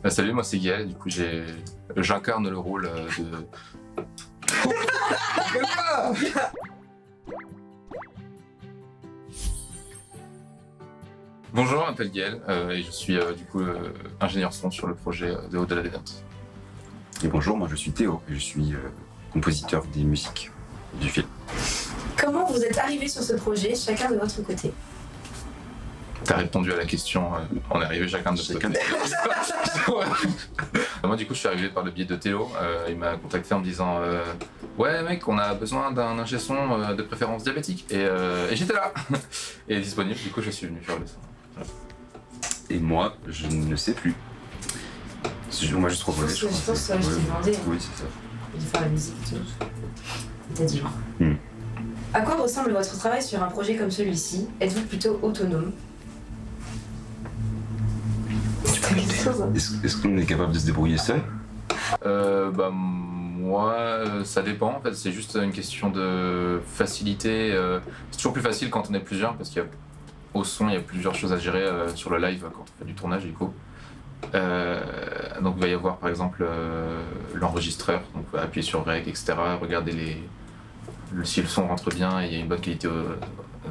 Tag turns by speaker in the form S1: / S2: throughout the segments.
S1: Salut, moi c'est Gaël, du coup j'incarne le rôle de... Bonjour, je m'appelle Gaël et je suis du coup ingénieur son sur le projet de Au-delà des notes.
S2: Et bonjour, moi je suis Théo et je suis compositeur des musiques du film.
S3: Comment vous êtes arrivés sur ce projet, chacun de votre côté?
S1: T'as répondu à la question, on est arrivé chacun de notre côté. Moi du coup je suis arrivé par le biais de Théo, il m'a contacté en me disant ouais mec, on a besoin d'un ingé son de préférence diabétique et j'étais là et disponible, du coup je suis venu faire le son. Voilà.
S2: Et moi, je ne sais plus. On m'a juste proposé, je crois.
S3: Je pense que je t'ai demandé
S2: Oui, c'est ça.
S3: de faire la musique et tout. T'as dit genre. À quoi ressemble votre travail sur un projet comme celui-ci? Êtes-vous plutôt autonome?
S2: Est-ce qu'on est capable de se débrouiller seul?
S1: Moi, ça dépend en fait, c'est juste une question de facilité. C'est toujours plus facile quand on est plusieurs parce qu'au son, il y a plusieurs choses à gérer sur le live quand on fait du tournage du coup. Donc il va y avoir par exemple l'enregistreur, donc on va appuyer sur Rec, etc. Regarder si le son rentre bien et il y a une bonne qualité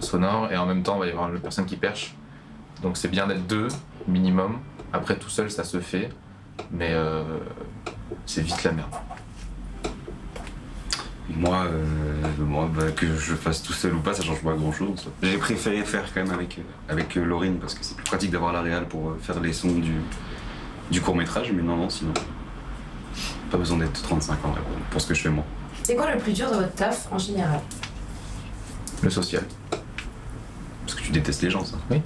S1: sonore, et en même temps il va y avoir la personne qui perche. Donc c'est bien d'être deux minimum. Après tout seul ça se fait, mais c'est vite la merde.
S2: Moi, que je fasse tout seul ou pas, ça change pas grand chose. J'ai préféré faire quand même avec Laurine parce que c'est plus pratique d'avoir la réal pour faire les sons du court-métrage, mais non, sinon. Pas besoin d'être 35 ans pour ce que je fais moi.
S3: C'est quoi le plus dur de votre taf en général?
S1: Le social.
S2: Parce que tu détestes les gens, ça.
S1: Oui.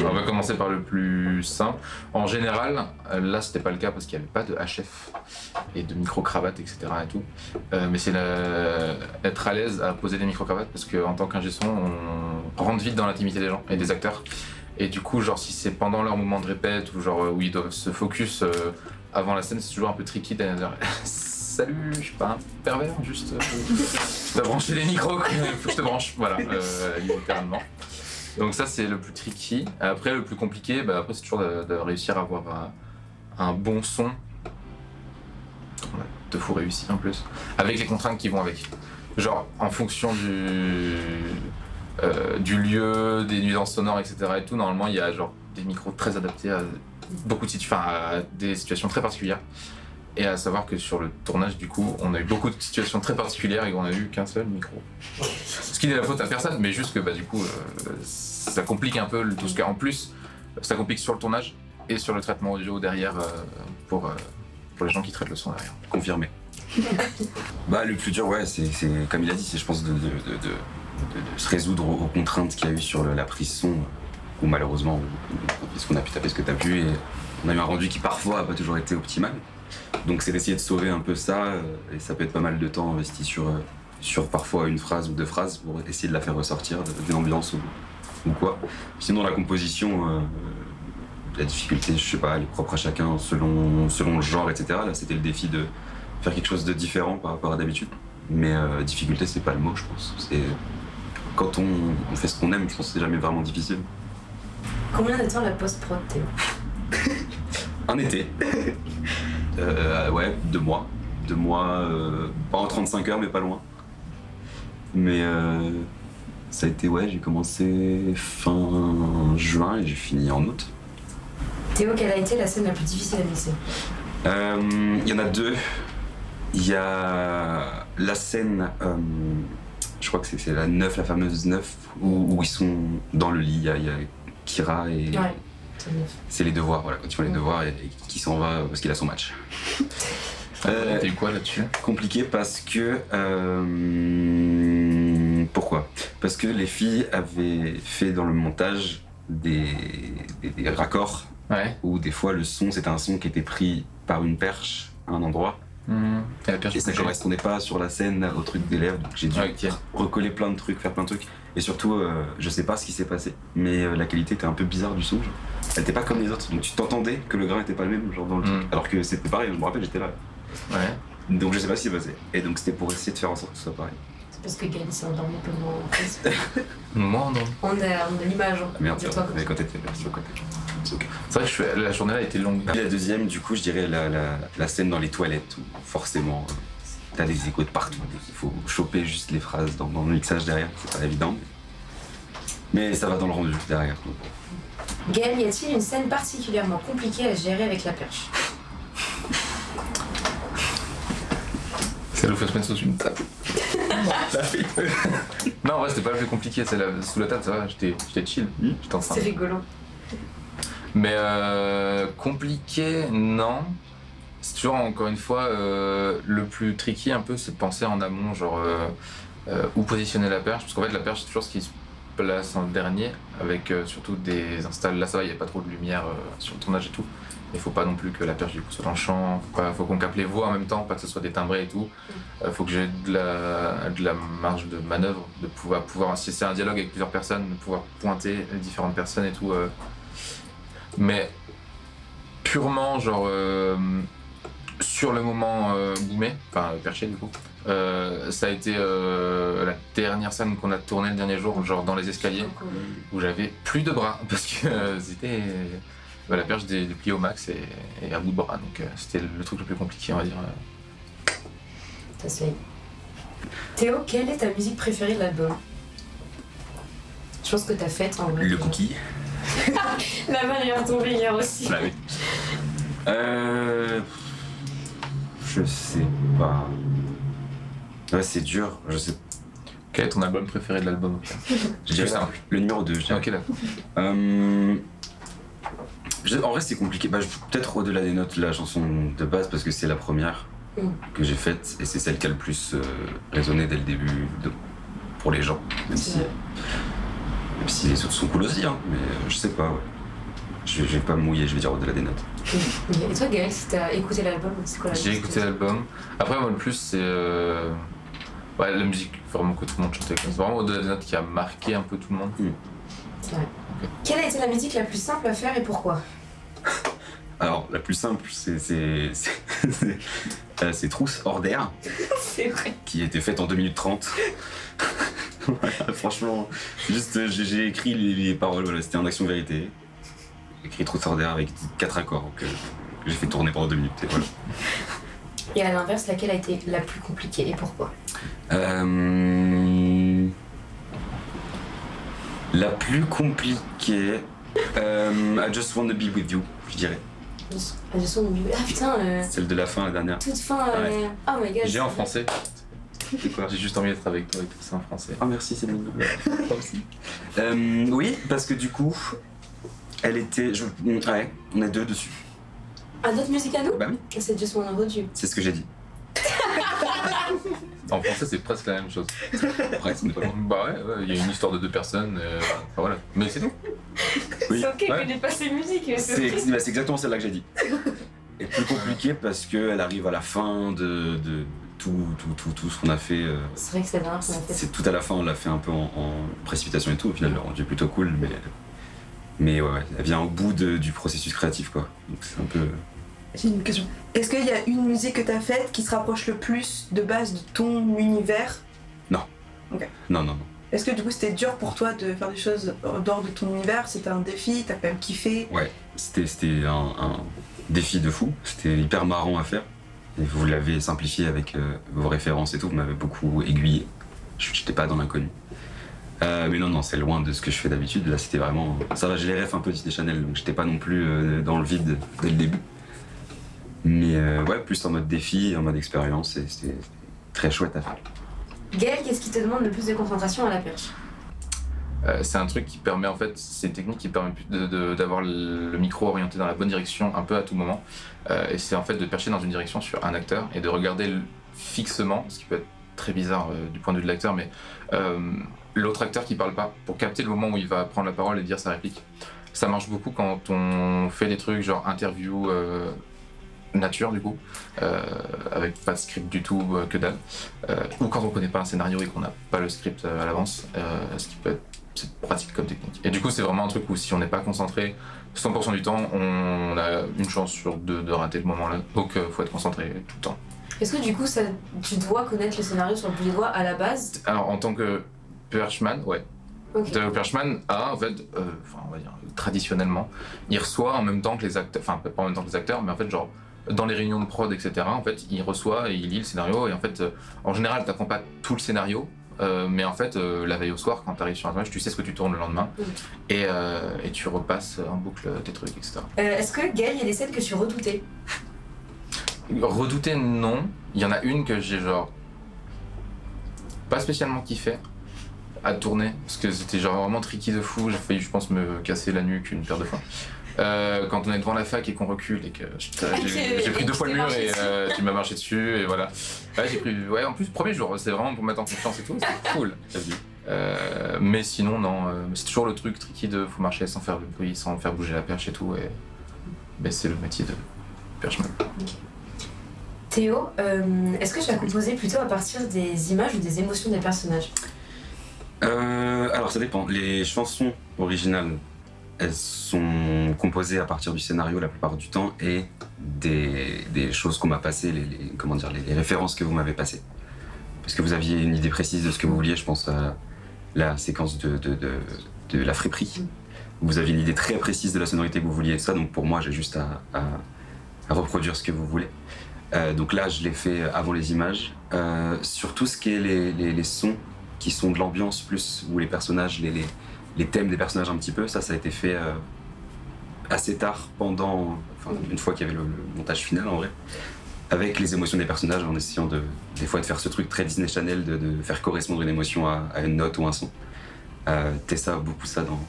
S1: On va commencer par le plus simple. En général, là c'était pas le cas parce qu'il n'y avait pas de HF et de micro-cravate, etc. et tout. Mais c'est être à l'aise à poser des micro-cravates parce qu'en tant qu'ingé son, on rentre vite dans l'intimité des gens et des acteurs. Et du coup, genre si c'est pendant leur moment de répète ou genre où ils doivent se focus avant la scène, c'est toujours un peu tricky d'aller dire salut, je suis pas un pervers, juste je t'ai branché les micros, faut que je te branche, voilà, littéralement. Donc ça c'est le plus tricky. Après le plus compliqué, après c'est toujours de réussir à avoir un bon son. Ouais, de fou réussi en plus. Avec les contraintes qui vont avec. Genre en fonction du lieu, des nuisances sonores, etc. et tout, normalement il y a genre des micros très adaptés à beaucoup de à des situations très particulières. Et à savoir que sur le tournage, du coup, on a eu beaucoup de situations très particulières et qu'on a eu qu'un seul micro. Ce qui n'est la faute à personne, mais juste que du coup, ça complique un peu tout ce cas. En plus, ça complique sur le tournage et sur le traitement audio derrière pour les gens qui traitent le son derrière.
S2: Confirmé. Le plus dur, ouais, c'est comme il a dit, c'est je pense de se résoudre aux contraintes qu'il y a eu sur la prise son, où malheureusement, puisqu'on a pu taper ce que t'as pu, et on a eu un rendu qui parfois n'a pas toujours été optimal. Donc c'est d'essayer de sauver un peu ça, et ça peut être pas mal de temps investi sur parfois une phrase ou deux phrases pour essayer de la faire ressortir d'une ambiance ou quoi. Sinon la composition, la difficulté, je sais pas, elle est propre à chacun selon le genre, etc. Là c'était le défi de faire quelque chose de différent par rapport à d'habitude. Mais difficulté c'est pas le mot, je pense. C'est quand on fait ce qu'on aime, je pense que c'est jamais vraiment difficile.
S3: Combien de temps la post-prod, Théo?
S2: Un été. Ouais, 2 mois. 2 mois, pas en 35 heures, mais pas loin. Mais ça a été, ouais, j'ai commencé fin juin et j'ai fini en août.
S3: Théo, quelle a été la scène la plus difficile à mixer?
S2: Il y en a 2. Il y a la scène, je crois que c'est la 9, la fameuse 9, où ils sont dans le lit, il y a Kira et...
S3: Ouais.
S2: C'est les devoirs, voilà, quand ils font les devoirs et qui s'en va parce qu'il a son match.
S1: T'as eu quoi là-dessus?
S2: Compliqué parce que... Pourquoi? Parce que les filles avaient fait dans le montage des raccords,
S1: ouais.
S2: Où des fois le son, c'était un son qui était pris par une perche à un endroit. Et ça correspondait pas sur la scène au truc d'élèves, donc j'ai dû recoller plein de trucs, faire plein de trucs. Et surtout, je sais pas ce qui s'est passé, mais la qualité était un peu bizarre du son, genre. Elle était pas comme les autres, donc tu t'entendais que le grain était pas le même, genre dans le truc. Alors que c'était pareil, je me rappelle, j'étais là.
S1: Ouais.
S2: Donc je sais pas ce qui s'est passé. Et donc c'était pour essayer de faire en sorte que ce soit pareil.
S3: Parce que Gaël s'est endormi pendant
S1: Moi, non.
S3: On a l'image.
S2: Ah, merde,
S3: de toi comme
S2: mais
S3: ça.
S2: quand t'étais là, sur le côté. C'est ok.
S1: C'est vrai que la journée là a été longue.
S2: Puis la deuxième, du coup, je dirais la scène dans les toilettes où forcément t'as des échos de partout. Il faut choper juste les phrases dans le mixage derrière, c'est pas évident. Mais ça va dans le rendu derrière.
S3: Gaël, y a-t-il une scène particulièrement compliquée à gérer avec la perche?
S1: Celle où faut se mettre sous une table. Non, en vrai, c'était pas le plus compliqué. Sous la table, ça va, j'étais chill. J'étais en train.
S3: C'est rigolo.
S1: Mais compliqué, non. C'est toujours, encore une fois, le plus tricky un peu, c'est de penser en amont, genre où positionner la perche. Parce qu'en fait, la perche, c'est toujours ce qui se place en dernier, avec surtout des installs. Là, ça va, il n'y a pas trop de lumière sur le tournage et tout. Il faut pas non plus que la perche du coup soit dans le champ. Faut qu'on capte les voix en même temps, pas que ce soit des timbrés et tout. Faut que j'ai de la marge de manœuvre, de pouvoir si c'est un dialogue avec plusieurs personnes, de pouvoir pointer les différentes personnes et tout. Mais purement genre sur le moment boomé, enfin perché du coup, ça a été la dernière scène qu'on a tournée le dernier jour, genre dans les escaliers, où j'avais plus de bras parce que c'était la perche dépliée au max et à bout de bras, donc c'était le truc le plus compliqué on va dire.
S3: Ça se fait. Théo, quelle est ta musique préférée de l'album? Je pense que t'as fait en vrai.
S2: Le cookie.
S3: La balle est retombée hier aussi.
S2: Bah oui. Je sais pas. Ouais, c'est dur, je sais.
S1: Quel est ton album préféré de l'album?
S2: Je dirais
S1: simple.
S2: le numéro 2, je dirais.
S1: Ok, d'accord.
S2: En vrai, c'est compliqué. Peut-être au-delà des notes, la chanson de base, parce que c'est la première que j'ai faite et c'est celle qui a le plus résonné dès le début pour les gens. Même si les autres sont cool aussi, hein, mais je sais pas, ouais. Je vais pas me mouiller, je vais dire au-delà des notes.
S3: Et toi, Gaël, si t'as écouté l'album, c'est quoi la musique?
S1: J'ai écouté l'album. Après, moi, le plus, c'est la musique vraiment que tout le monde chantait. C'est vraiment au-delà des notes qui a marqué un peu tout le monde.
S3: C'est vrai. Quelle a été la musique la plus simple à faire et pourquoi?
S2: Alors, la plus simple, c'est Trousse hors d'air,
S3: C'est vrai.
S2: qui a été faite en 2 minutes 30. Voilà, franchement, juste j'ai écrit les paroles, voilà, c'était en action vérité. J'ai écrit Trousse hors d'air avec 4 accords que j'ai fait tourner pendant 2 minutes. Et voilà.
S3: Et à l'inverse, laquelle a été la plus compliquée et pourquoi?
S2: La plus compliquée, I Just Wanna Be With You, je dirais.
S3: Ah putain,
S2: Celle de la fin, la dernière.
S3: toute fin.
S2: Ouais.
S3: Oh my god.
S1: J'ai en français.
S2: C'est quoi?
S1: J'ai juste envie d'être avec toi et tout ça en français.
S2: Ah merci, c'est mignon. Toi aussi. Oui, parce que du coup, elle était... Ouais, on a 2 dessus.
S3: Un autre musique à nous?
S2: Bah oui,
S3: C'est Just Wanna Hold You.
S2: c'est ce que j'ai dit.
S1: En français, c'est presque la même chose.
S2: Après, ce n'est pas loin.
S1: Bah ouais, il y a une histoire de 2 personnes. Enfin voilà. Mais c'est tout.
S2: Oui.
S3: C'est ok
S1: Ouais.
S3: que j'ai pas ces musiques, mais
S2: C'est exactement celle-là que j'ai dit. Et plus compliquée parce qu'elle arrive à la fin de tout ce qu'on a fait.
S3: C'est vrai que c'est la dernière qu'on a fait.
S2: C'est tout à la fin, on l'a fait un peu en précipitation et tout. Au final, le rendu est plutôt cool, mais ouais, elle vient au bout du processus créatif, quoi. Donc c'est un peu...
S4: J'ai une question. Est-ce qu'il y a une musique que t'as faite qui se rapproche le plus de base de ton univers?
S2: Non.
S4: Ok.
S2: Non.
S4: Est-ce que du coup c'était dur pour toi de faire des choses en dehors de ton univers? C'était un défi? T'as quand même kiffé?
S2: Ouais, c'était un défi de fou. C'était hyper marrant à faire. Et vous l'avez simplifié avec vos références et tout. Vous m'avez beaucoup aiguillé. J'étais pas dans l'inconnu. Mais non, c'est loin de ce que je fais d'habitude. Là, c'était vraiment... Ça va, j'ai les refs un peu Disney Channel, donc j'étais pas non plus dans le vide dès le début. Mais ouais, plus en mode défi, en mode expérience, et c'était très chouette à faire.
S3: Gaël, qu'est-ce qui te demande le plus de concentration à la perche?
S1: C'est un truc qui permet en fait, c'est une technique qui permet d'avoir le micro orienté dans la bonne direction un peu à tout moment. Et c'est en fait de percher dans une direction sur un acteur et de regarder fixement, ce qui peut être très bizarre du point de vue de l'acteur, mais l'autre acteur qui parle pas, pour capter le moment où il va prendre la parole et dire sa réplique. Ça marche beaucoup quand on fait des trucs genre interview nature du coup, avec pas de script du tout, que dalle, ou quand on connaît pas un scénario et qu'on n'a pas le script à l'avance, ce qui peut être c'est pratique comme technique. Et du coup c'est vraiment un truc où si on n'est pas concentré 100% du temps, on a une chance sur 2 de rater le moment là, donc faut être concentré tout le temps.
S3: Est-ce que du coup, tu dois connaître le scénario sur le bout des doigts à la base?
S1: Alors en tant que Perchman, ouais.
S3: Ok.
S1: Perchman a en fait, on va dire traditionnellement, il reçoit en même temps que les acteurs, enfin pas en même temps que les acteurs, mais en fait genre dans les réunions de prod, etc. En fait, il reçoit et il lit le scénario et en fait, en général, t'apprends pas tout le scénario. Mais en fait, la veille au soir, quand tu arrives sur un tournage, tu sais ce que tu tournes le lendemain et tu repasses en boucle tes trucs, etc.
S3: Est-ce que, Gaël, il y a des scènes que tu redoutais?
S1: Redouter, non. Il y en a une que j'ai genre pas spécialement kiffé à tourner parce que c'était genre vraiment tricky de fou. J'ai failli, je pense, me casser la nuque une paire de fois. Quand on est devant la fac et qu'on recule et que j'ai pris 2 fois le mur et tu m'as marché dessus et voilà. Ouais, en plus premier jour, c'est vraiment pour mettre en confiance et tout, c'est cool. Mais sinon non, c'est toujours le truc tricky de faut marcher sans faire de bruit, sans faire bouger la perche et tout et ben, c'est le métier de perchman.
S3: Okay. Théo, est-ce que tu as composé plutôt à partir des images ou des émotions des personnages?
S2: Alors ça dépend. Les chansons originales, elles sont composées à partir du scénario la plupart du temps et des choses qu'on m'a passées, les références que vous m'avez passées. Parce que vous aviez une idée précise de ce que vous vouliez, je pense à la séquence de la friperie. Vous aviez une idée très précise de la sonorité que vous vouliez et ça, donc pour moi j'ai juste à reproduire ce que vous voulez. Donc là je l'ai fait avant les images. Sur tout ce qui est les sons qui sont de l'ambiance plus, ou les personnages, les thèmes des personnages un petit peu, ça a été fait assez tard, une fois qu'il y avait le montage final en vrai, avec les émotions des personnages en essayant des fois de faire ce truc très Disney Channel de faire correspondre une émotion à une note ou un son. Tessa a beaucoup ça dans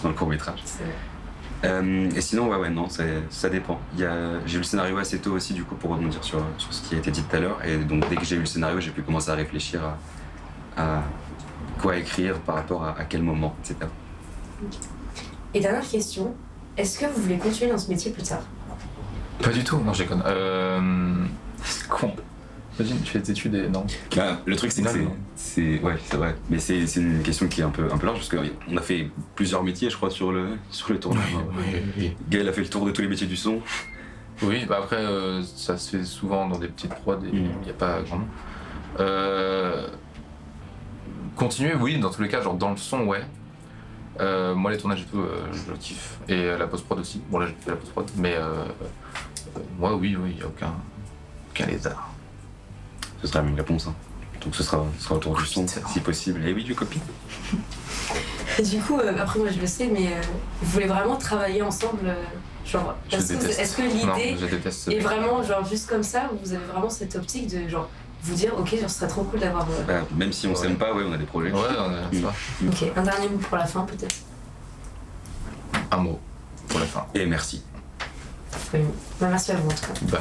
S2: le court-métrage. Et sinon, ouais, non, ça dépend. J'ai eu le scénario assez tôt aussi, du coup, pour rebondir sur ce qui a été dit tout à l'heure, et donc dès que j'ai eu le scénario, j'ai pu commencer à réfléchir à quoi écrire par rapport à quel moment, etc.
S3: Et dernière question, est-ce que vous voulez continuer dans ce métier plus tard?
S1: Pas du tout, non, je déconne. C'est con. Imagine, tu fais des études et non.
S2: Bah, le truc, c'est que ouais, c'est vrai. Mais c'est une question qui est un peu large, parce qu'on a fait plusieurs métiers, je crois, sur le tournage.
S1: Oui.
S2: Gaël a fait le tour de tous les métiers du son.
S1: Oui, bah après, ça se fait souvent dans des petites prods et il n'y a pas grand monde. Continuer, oui, dans tous les cas, genre dans le son, ouais. Moi, les tournages et tout, je kiffe. Et la post-prod aussi. Bon, là, j'ai fait la post-prod, mais moi, oui, il n'y a aucun lézard.
S2: Ce sera la même réponse. Hein. Donc ce sera autour du son, si possible. Et oui, du copie.
S3: Et du coup, après, moi, je le sais, mais vous voulez vraiment travailler ensemble genre, est-ce que l'idée est vraiment genre juste comme ça, ou vous avez vraiment cette optique de genre vous dire ok, genre, ce serait trop cool d'avoir.
S2: Même si on s'aime pas, ouais, on a des projets.
S1: Ouais, on a ça.
S3: Ok, un dernier mot pour la fin peut-être.
S1: Un mot pour la fin.
S2: Et merci.
S3: Oui. Bah, merci à vous en tout cas.
S1: Bah.